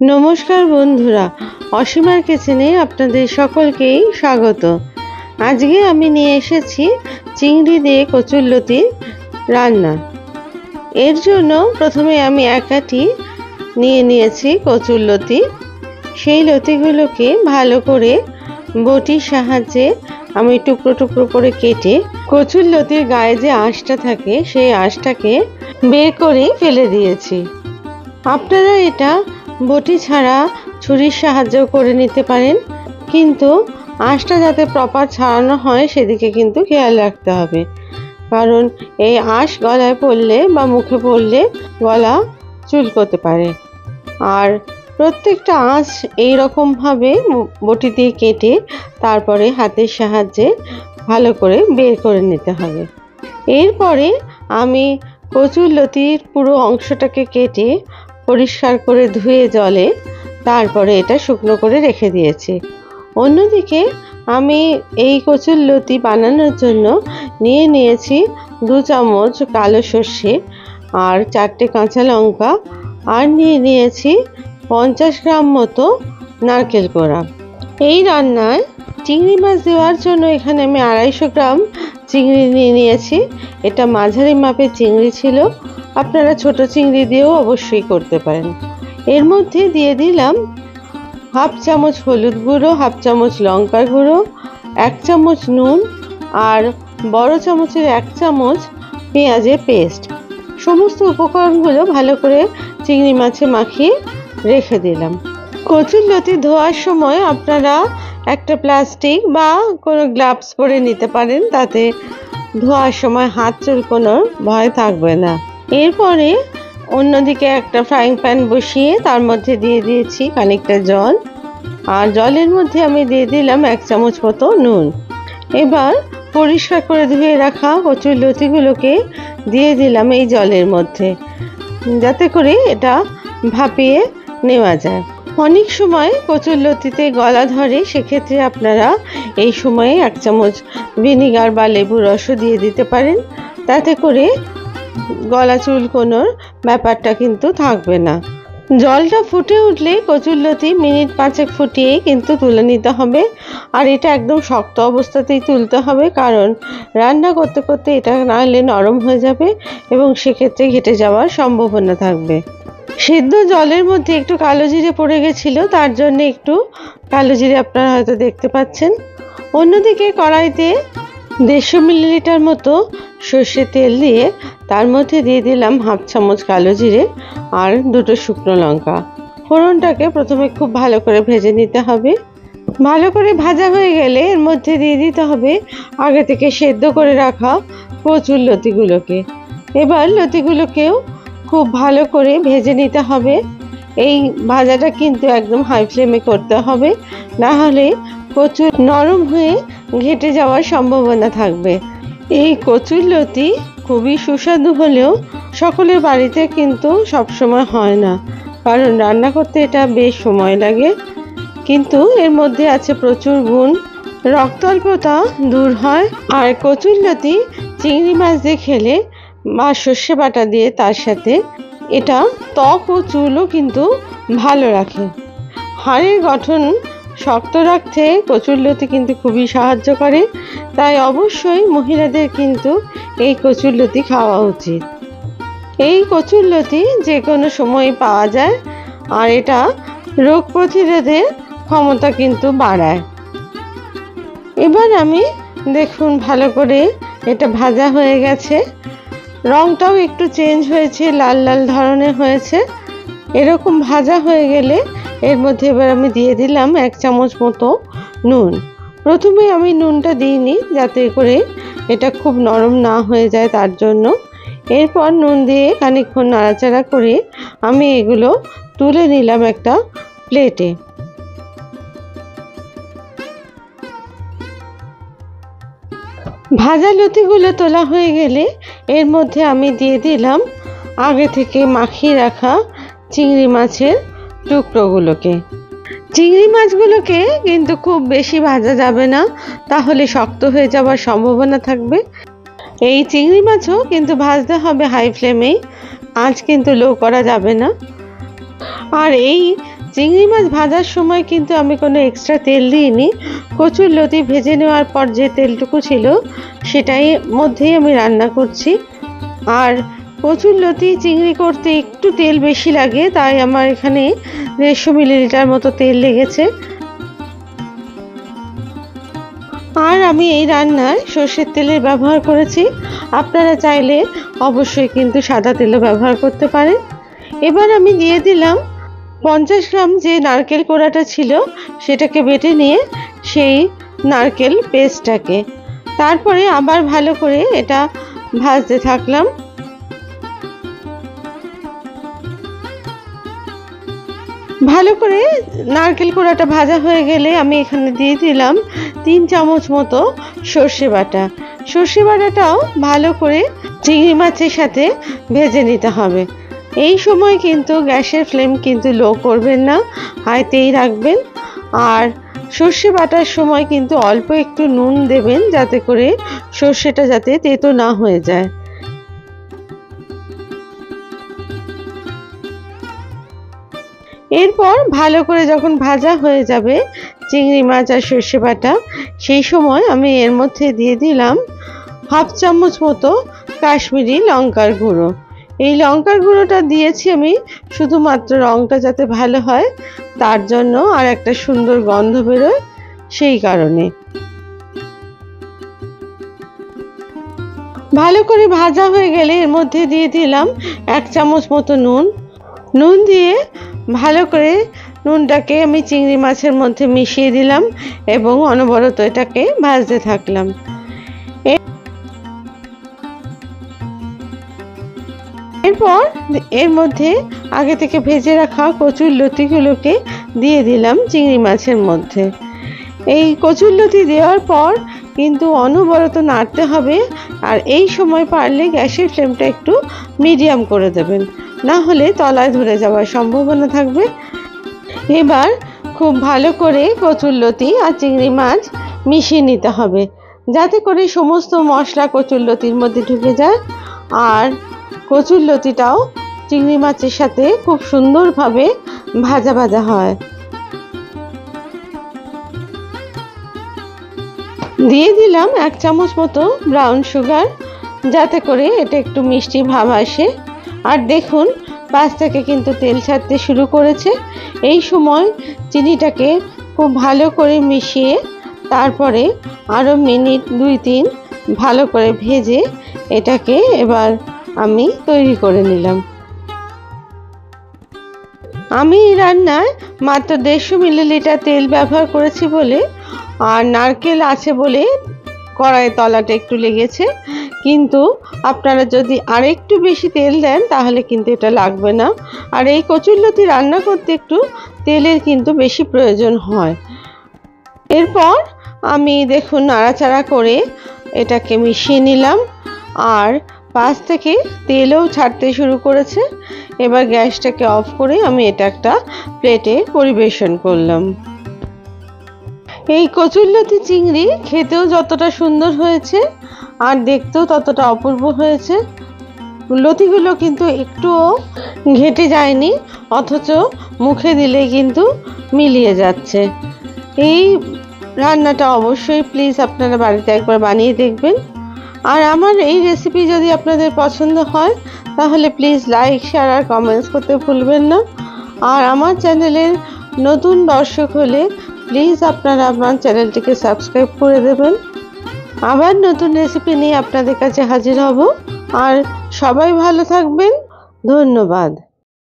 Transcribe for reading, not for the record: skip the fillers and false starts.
নমস্কার বন্ধুরা, অসীমার কিচেনে আপনাদের সকলকেই স্বাগত। আজকে আমি নিয়ে এসেছি চিংড়ি দিয়ে কচুরলতি রান্না। এর জন্য প্রথমে আমি এক আটি নিয়ে নিয়েছি কচুরলতি। সেই লতিগুলোকে ভালো করে বটির সাহায্যে আমি টুকরো টুকরো করে কেটে কচুরলতির গায়ে যে আঁশটা থাকে সেই আঁশটাকে বের করে ফেলে দিয়েছি। আপনারা এটা বটি ছাড়া ছুরির সাহায্যেও করে নিতে পারেন, কিন্তু আঁশটা যাতে প্রপার ছাড়ানো হয় সেদিকে কিন্তু খেয়াল রাখতে হবে, কারণ এই আঁশ গলায় পড়লে বা মুখে পড়লে গলা চুলকোতে পারে। আর প্রত্যেকটা আঁশ এইরকমভাবে বটি দিয়ে কেটে তারপরে হাতের সাহায্যে ভালো করে বের করে নিতে হবে। এরপরে আমি কচুরলতির পুরো অংশটাকে কেটে পরিষ্কার করে ধুয়ে জলে তারপরে এটা শুকনো করে রেখে দিয়েছি। অন্যদিকে আমি এই কচুরলতি বানানোর জন্য নিয়ে নিয়েছি 2 চামচ কালো সর্ষে আর 4টে কাঁচা লঙ্কা, আর নিয়ে নিয়েছি 50 গ্রাম মতো নারকেল কোড়া। এই রান্নায় চিংড়ি মাছ দেওয়ার জন্য এখানে আমি 250 গ্রাম চিংড়ি নিয়ে নিয়েছি। এটা মাঝারি মাপের চিংড়ি ছিল, আপনারা ছোট চিংড়ি দিয়েও অবশ্যই করতে পারেন। এর মধ্যে দিয়ে দিলাম 1/2 চামচ হলুদ গুঁড়ো, 1/2 চামচ লঙ্কার গুঁড়ো, 1 চামচ নুন আর বড় চামচের 1 চামচ পেঁয়াজের পেস্ট। সমস্ত উপকরণগুলো ভালো করে চিংড়ি মাছে মাখিয়ে রেখে দিলাম। কচুরলতি ধোয়ার সময় আপনারা একটা প্লাস্টিক বা কোনো গ্লাভস পরে নিতে পারেন, তাতে ধোয়ার সময় হাত চুলকোনোর ভয় থাকবে না। এরপরে অন্যদিকে একটা ফ্রাইং প্যান বসিয়ে তার মধ্যে দিয়ে দিয়েছি খানিকটা জল, আর জলের মধ্যে আমি দিয়ে দিলাম 1 চামচ মতো নুন। এবার পরিষ্কার করে ধুয়ে রাখা কচুরলতিগুলোকে দিয়ে দিলাম এই জলের মধ্যে, যাতে করে এটা ভাপিয়ে নেওয়া যায়। অনেক সময় কচুরলতিতে গলা ধরে, সেক্ষেত্রে আপনারা এই সময়ে 1 চামচ ভিনিগার বা লেবুর রসও দিয়ে দিতে পারেন, তাতে করে গলা চুলকোনোর ব্যাপারটা কিন্তু থাকবে না। জলটা ফুটে উঠলে কচুরলতি মিনিট 5 ফুটিয়ে কিন্তু তুলে নিতে হবে। আর এটা একদম শক্ত অবস্থাতেই তুলতে হবে, কারণ রান্না করতে করতে এটা না হলে নরম হয়ে যাবে এবং সেক্ষেত্রে ঘেটে যাওয়ার সম্ভাবনা থাকবে। সিদ্ধ জলের মধ্যে একটু কালো জিরে পড়ে গেছিলো, তার জন্য একটু কালো জিরে আপনারা হয়তো দেখতে পাচ্ছেন। অন্যদিকে কড়াইতে 150 মিলিলিটার মতো সর্ষের তেল দিয়ে তার মধ্যে দিয়ে দিলাম 1/2 চামচ কালো জিরে আর 2টো শুকনো লঙ্কা। ফোড়নটাকে প্রথমে খুব ভালো করে ভেজে নিতে হবে। ভালো করে ভাজা হয়ে গেলে এর মধ্যে দিয়ে দিতে হবে আগে থেকে সেদ্ধ করে রাখা কচুরলতিগুলোকে। এবার লতিগুলোকেও খুব ভালো করে ভেজে নিতে হবে। এই ভাজাটা কিন্তু একদম হাই ফ্লেমে করতে হবে, না হলে কচুর নরম হয়ে ঘেটে যাওয়ার সম্ভাবনা থাকবে। এই কচুরলতি খুবই সুস্বাদু হলেও সকলের বাড়িতে কিন্তু সবসময় হয় না, কারণ রান্না করতে এটা বেশ সময় লাগে। কিন্তু এর মধ্যে আছে প্রচুর গুণ, রক্তাল্পতা দূর হয়। আর কচুরলতি চিংড়ি মাছ দিয়ে খেলে বা সর্ষে বাটা দিয়ে তার সাথে এটা ত্বক ও চুলও কিন্তু ভালো রাখে। হাড়ের গঠন শক্ত রাখতে কচুরলতি কিন্তু খুবই সাহায্য করে, তাই অবশ্যই মহিলাদের কিন্তু এই কচুরলতি খাওয়া উচিত। এই কচুরলতি যে কোনো সময় পাওয়া যায়, আর এটা রোগ প্রতিরোধের ক্ষমতা কিন্তু বাড়ায়। এবার আমি দেখুন ভালো করে এটা ভাজা হয়ে গেছে, রংটাও একটু চেঞ্জ হয়েছে, লাল লাল ধরনের হয়েছে। এরকম ভাজা হয়ে গেলে এর মধ্যে এবার আমি দিয়ে দিলাম 1 চামচ মতো নুন। প্রথমে আমি নুনটা দিইনি, যাতে করে এটা খুব নরম না হয়ে যায় তার জন্য। এরপর নুন দিয়ে খানিকক্ষণ নাড়াচাড়া করে আমি এগুলো তুলে নিলাম একটা প্লেটে। ভাজা লতিগুলো তোলা হয়ে গেলে এর মধ্যে আমি দিয়ে দিলাম আগে থেকে মাখিয়ে রাখা চিংড়ি মাছের টুকরোগুলোকে। চিংড়ি মাছগুলোকে কিন্তু খুব বেশি ভাজা যাবে না, তাহলে শক্ত হয়ে যাওয়ার সম্ভাবনা থাকবে। এই চিংড়ি মাছও কিন্তু ভাজতে হবে হাই ফ্লেমেই, আঁচ কিন্তু লো করা যাবে না। আর এই চিংড়ি মাছ ভাজার সময় কিন্তু আমি কোনো এক্সট্রা তেল দিইনি। কচুরলতি ভেজে নেওয়ার পর যে তেলটুকু ছিল সেটাই মধ্যেই আমি রান্না করছি। আর কচুরলতি চিংড়ি করতে একটু তেল বেশি লাগে, তাই আমার এখানে 150 মিলিলিটার মতো তেল লেগেছে। আর আমি এই রান্নায় সর্ষের তেলের ব্যবহার করেছি। আপনারা চাইলে অবশ্যই কিন্তু সাদা তেলও ব্যবহার করতে পারেন। এবার আমি দিয়ে দিলাম 50 গ্রাম যে নারকেল কোড়াটা ছিল সেটাকে বেটে নিয়ে সেই নারকেল পেস্টটাকে, তারপরে আবার ভালো করে এটা ভাজতে থাকলাম। ভালো করে নারকেল কোড়াটা ভাজা হয়ে গেলে আমি এখানে দিয়ে দিলাম 3 চামচ মতো সর্ষে বাটা। সর্ষে বাটাটাও ভালো করে চিংড়ি মাছের সাথে ভেজে নিতে হবে। এই সময় কিন্তু গ্যাসের ফ্লেম কিন্তু লো করবেন না, হাইতেই রাখবেন। আর সর্ষে বাটার সময় কিন্তু অল্প একটু নুন দেবেন, যাতে করে সর্ষেটা যাতে তেতো না হয়ে যায়। এরপর ভালো করে যখন ভাজা হয়ে যাবে চিংড়ি মাছ আর সর্ষে বাটা, সেই সময় আমি এর মধ্যে দিয়ে দিলাম 1/2 চামচ মতো কাশ্মীরি লঙ্কার গুঁড়ো। এই লঙ্কার গুঁড়োটা দিয়েছি আমি শুধুমাত্র রঙটা যাতে ভালো হয় তার জন্য, আর একটা সুন্দর গন্ধ বেরোয় সেই কারণে। ভালো করে ভাজা হয়ে গেলে এর মধ্যে দিয়ে দিলাম 1 চামচ মতো নুন। নুন দিয়ে ভালো করে নুনটাকে আমি চিংড়ি মাছের মধ্যে মিশিয়ে দিলাম এবং অনবরত এটাকে ভাজতে থাকলাম। এরপর এর মধ্যে আগে থেকে ভেজে রাখা কচুরলতিগুলোকে দিয়ে দিলাম চিংড়ি মাছের মধ্যে। এই কচুরলতি দেওয়ার পর কিন্তু অনবরত নাড়তে হবে। আর এই সময় পারলে গ্যাসের ফ্লেমটা একটু মিডিয়াম করে দেবেন, না হলে তলায় ধরে যাওয়ার সম্ভাবনা থাকবে। এবার খুব ভালো করে কচুরলতি আর চিংড়ি মাছ মিশিয়ে নিতে হবে, যাতে করে সমস্ত মশলা কচুরলতির মধ্যে ঢুকে যায় আর কচুরলতিটাও চিংড়ি মাছের সাথে খুব সুন্দরভাবে ভাজা ভাজা হয়। দিয়ে দিলাম 1 চামচ মতো ব্রাউন সুগার, যাতে করে এটা একটু মিষ্টি ভাব আসে। আর দেখুন পাশ থেকে কিন্তু তেল ছাড়তে শুরু করেছে। এই সময় চিনিটাকে খুব ভালো করে মিশিয়ে তারপরে আরও মিনিট 2-3 ভালো করে ভেজে এটাকে এবার আমি তৈরি করে নিলাম। আমি এই রান্নায় মাত্র 150 মিলিলিটার তেল ব্যবহার করেছি বলে, আর নারকেল আছে বলে কড়াইয়ের তলাটা একটু লেগেছে, কিন্তু আপনারা যদি আরেকটু বেশি তেল দেন তাহলে কিন্তু এটা লাগবে না। আর এই কচুরলতি রান্না করতে একটু তেলের কিন্তু বেশি প্রয়োজন হয়। এরপর আমি দেখুন নাড়াচাড়া করে এটাকে মিশিয়ে নিলাম, আর পাশ থেকে তেলও ছাড়তে শুরু করেছে। এবার গ্যাসটাকে অফ করে আমি এটা একটা প্লেটে পরিবেশন করলাম। এই কচুরলতি চিংড়ি খেতেও যতটা সুন্দর হয়েছে আর দেখতেও ততটা অপূর্ব হয়েছে। লতিগুলো কিন্তু একটুও ঘেঁটে যায়নি, অথচ মুখে দিলে কিন্তু মিলিয়ে যাচ্ছে। এই রান্নাটা অবশ্যই প্লিজ আপনারা বাড়িতে একবার বানিয়ে দেখবেন। আর আমার এই রেসিপি যদি আপনাদের পছন্দ হয় তাহলে প্লিজ লাইক, শেয়ার আর কমেন্টস করতে ভুলবেন না। আর আমার চ্যানেলের নতুন দর্শক হলে প্লিজ আপনারা আমার চ্যানেলটিকে সাবস্ক্রাইব করে দেবেন। আবার নতুন রেসিপি নিয়ে আপনাদের কাছে হাজির হব। আর সবাই ভালো থাকবেন। ধন্যবাদ।